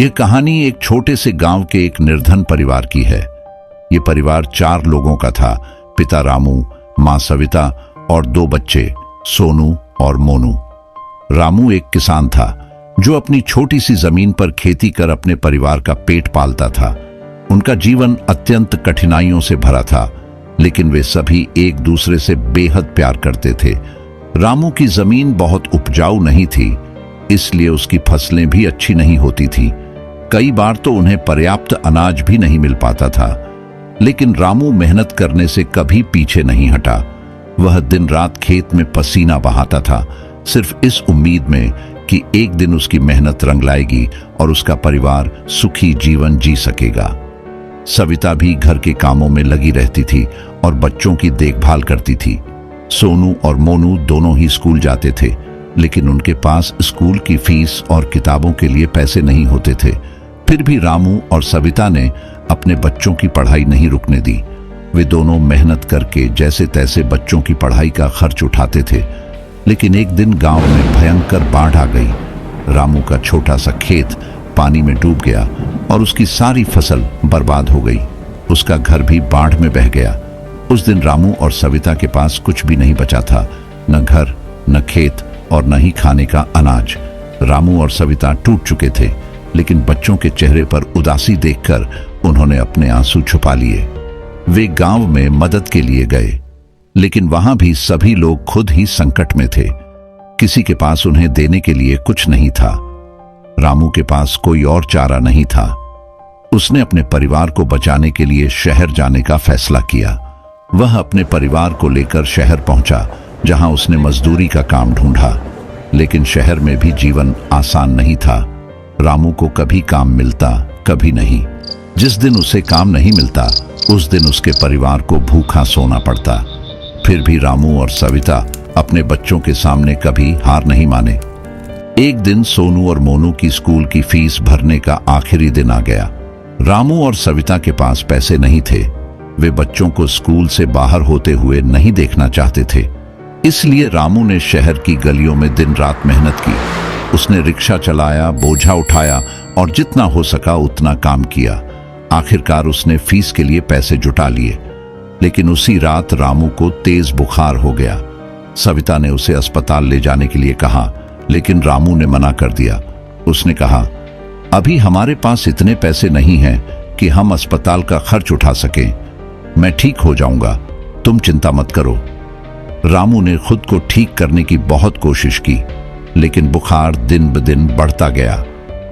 यह कहानी एक छोटे से गांव के एक निर्धन परिवार की है। ये परिवार 4 लोगों का था। पिता रामू, मां सविता और 2 बच्चे सोनू और मोनू। रामू एक किसान था जो अपनी छोटी सी जमीन पर खेती कर अपने परिवार का पेट पालता था। उनका जीवन अत्यंत कठिनाइयों से भरा था, लेकिन वे सभी एक दूसरे से बेहद प्यार करते थे। रामू की जमीन बहुत उपजाऊ नहीं थी, इसलिए उसकी फसलें भी अच्छी नहीं होती थी। कई बार तो उन्हें पर्याप्त अनाज भी नहीं मिल पाता था, लेकिन रामू मेहनत करने से कभी पीछे नहीं हटा। वह दिन रात खेत में पसीना बहाता था, सिर्फ इस उम्मीद में कि एक दिन उसकी मेहनत रंग लाएगी और उसका परिवार सुखी जीवन जी सकेगा। सविता भी घर के कामों में लगी रहती थी और बच्चों की देखभाल करती थी। सोनू और मोनू दोनों ही स्कूल जाते थे, लेकिन उनके पास स्कूल की फीस और किताबों के लिए पैसे नहीं होते थे। फिर भी रामू और सविता ने अपने बच्चों की पढ़ाई नहीं रुकने दी। वे दोनों मेहनत करके जैसे तैसे बच्चों की पढ़ाई का खर्च उठाते थे। लेकिन एक दिन गांव में भयंकर बाढ़ आ गई। रामू का छोटा सा खेत पानी में डूब गया और उसकी सारी फसल बर्बाद हो गई। उसका घर भी बाढ़ में बह गया। उस दिन रामू और सविता के पास कुछ भी नहीं बचा था, न घर, न खेत और न ही खाने का अनाज। रामू और सविता टूट चुके थे, लेकिन बच्चों के चेहरे पर उदासी देखकर उन्होंने अपने आंसू छुपा लिए। वे गांव में मदद के लिए गए, लेकिन वहां भी सभी लोग खुद ही संकट में थे। किसी के पास उन्हें देने के लिए कुछ नहीं था। रामू के पास कोई और चारा नहीं था। उसने अपने परिवार को बचाने के लिए शहर जाने का फैसला किया। वह अपने परिवार को लेकर शहर पहुंचा, जहां उसने मजदूरी का काम ढूंढा। लेकिन शहर में भी जीवन आसान नहीं था। रामू को कभी काम मिलता, कभी नहीं। जिस दिन उसे काम नहीं मिलता, उस दिन उसके परिवार को भूखा सोना पड़ता। फिर भी रामू और सविता अपने बच्चों के सामने कभी हार नहीं माने। एक दिन सोनू और मोनू की स्कूल की फीस भरने का आखिरी दिन आ गया। रामू और सविता के पास पैसे नहीं थे। वे बच्चों को स्कूल से बाहर होते हुए नहीं देखना चाहते थे। इसलिए रामू ने शहर की गलियों में दिन रात मेहनत की। उसने रिक्शा चलाया, बोझा उठाया और जितना हो सका उतना काम किया। आखिरकार उसने फीस के लिए पैसे जुटा लिए। लेकिन उसी रात रामू को तेज बुखार हो गया। सविता ने उसे अस्पताल ले जाने के लिए कहा, लेकिन रामू ने मना कर दिया। उसने कहा, अभी हमारे पास इतने पैसे नहीं हैं कि हम अस्पताल का खर्च उठा सकें। मैं ठीक हो जाऊंगा, तुम चिंता मत करो। रामू ने खुद को ठीक करने की बहुत कोशिश की, लेकिन बुखार दिन ब दिन बढ़ता गया।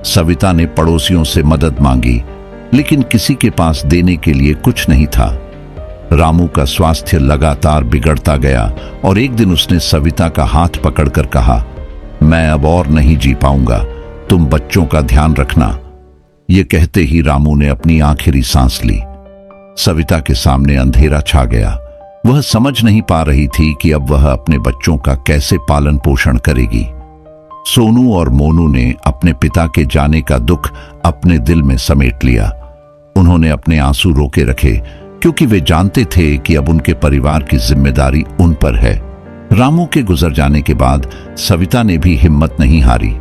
सविता ने पड़ोसियों से मदद मांगी, लेकिन किसी के पास देने के लिए कुछ नहीं था। रामू का स्वास्थ्य लगातार बिगड़ता गया और एक दिन उसने सविता का हाथ पकड़कर कहा, मैं अब और नहीं जी पाऊंगा, तुम बच्चों का ध्यान रखना। ये कहते ही रामू ने अपनी आखिरी सांस ली। सविता के सामने अंधेरा छा गया। वह समझ नहीं पा रही थी कि अब वह अपने बच्चों का कैसे पालन पोषण करेगी। सोनू और मोनू ने अपने पिता के जाने का दुख अपने दिल में समेट लिया। उन्होंने अपने आंसू रोके रखे, क्योंकि वे जानते थे कि अब उनके परिवार की जिम्मेदारी उन पर है। रामू के गुजर जाने के बाद सविता ने भी हिम्मत नहीं हारी।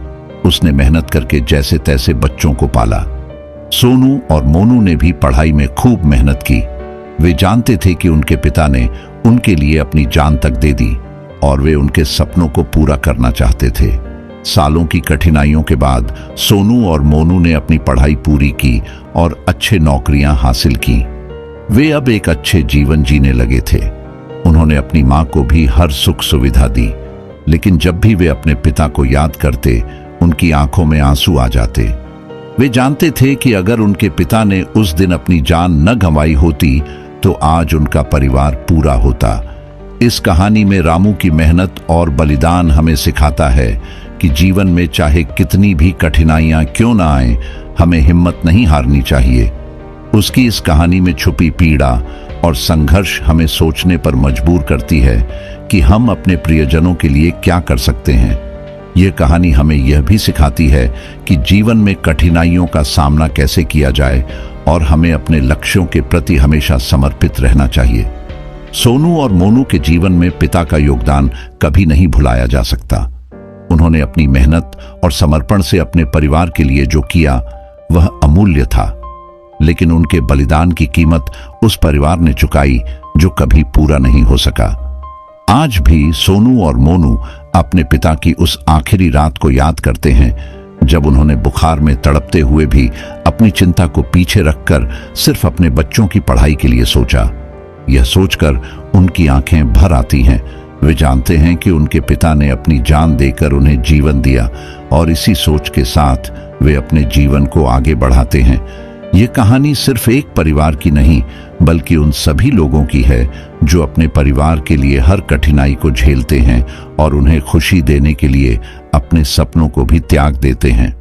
उसने मेहनत करके जैसे तैसे बच्चों को पाला। सोनू और मोनू ने भी पढ़ाई में खूब मेहनत की। वे जानते थे कि उनके पिता ने उनके लिए अपनी जान तक दे दी और वे उनके सपनों को पूरा करना चाहते थे। सालों की कठिनाइयों के बाद सोनू और मोनू ने अपनी पढ़ाई पूरी की और अच्छे नौकरियां हासिल की। वे अब एक अच्छे जीवन जीने लगे थे। उन्होंने अपनी मां को भी हर सुख सुविधा दी, लेकिन जब भी वे अपने पिता को याद करते, उनकी आंखों में आंसू आ जाते। वे जानते थे कि अगर उनके पिता ने उस दिन अपनी जान न गंवाई होती, तो आज उनका परिवार पूरा होता। इस कहानी में रामू की मेहनत और बलिदान हमें सिखाता है कि जीवन में चाहे कितनी भी कठिनाइयां क्यों ना आए, हमें हिम्मत नहीं हारनी चाहिए। उसकी इस कहानी में छुपी पीड़ा और संघर्ष हमें सोचने पर मजबूर करती है कि हम अपने प्रियजनों के लिए क्या कर सकते हैं। यह कहानी हमें यह भी सिखाती है कि जीवन में कठिनाइयों का सामना कैसे किया जाए और हमें अपने लक्ष्यों के प्रति हमेशा समर्पित रहना चाहिए। सोनू और मोनू के जीवन में पिता का योगदान कभी नहीं भुलाया जा सकता। उन्होंने अपनी मेहनत और समर्पण से अपने परिवार के लिए जो किया, वह अमूल्य था, लेकिन उनके बलिदान की कीमत उस परिवार ने चुकाई जो कभी पूरा नहीं हो सका। आज भी सोनू और मोनू अपने पिता की उस आखिरी रात को याद करते हैं जब उन्होंने बुखार में तड़पते हुए भी अपनी चिंता को पीछे रखकर सिर्फ अपने बच्चों की पढ़ाई के लिए सोचा। यह सोचकर उनकी आंखें भर आती हैं। वे जानते हैं कि उनके पिता ने अपनी जान देकर उन्हें जीवन दिया और इसी सोच के साथ वे अपने जीवन को आगे बढ़ाते हैं। ये कहानी सिर्फ एक परिवार की नहीं, बल्कि उन सभी लोगों की है जो अपने परिवार के लिए हर कठिनाई को झेलते हैं और उन्हें खुशी देने के लिए अपने सपनों को भी त्याग देते हैं।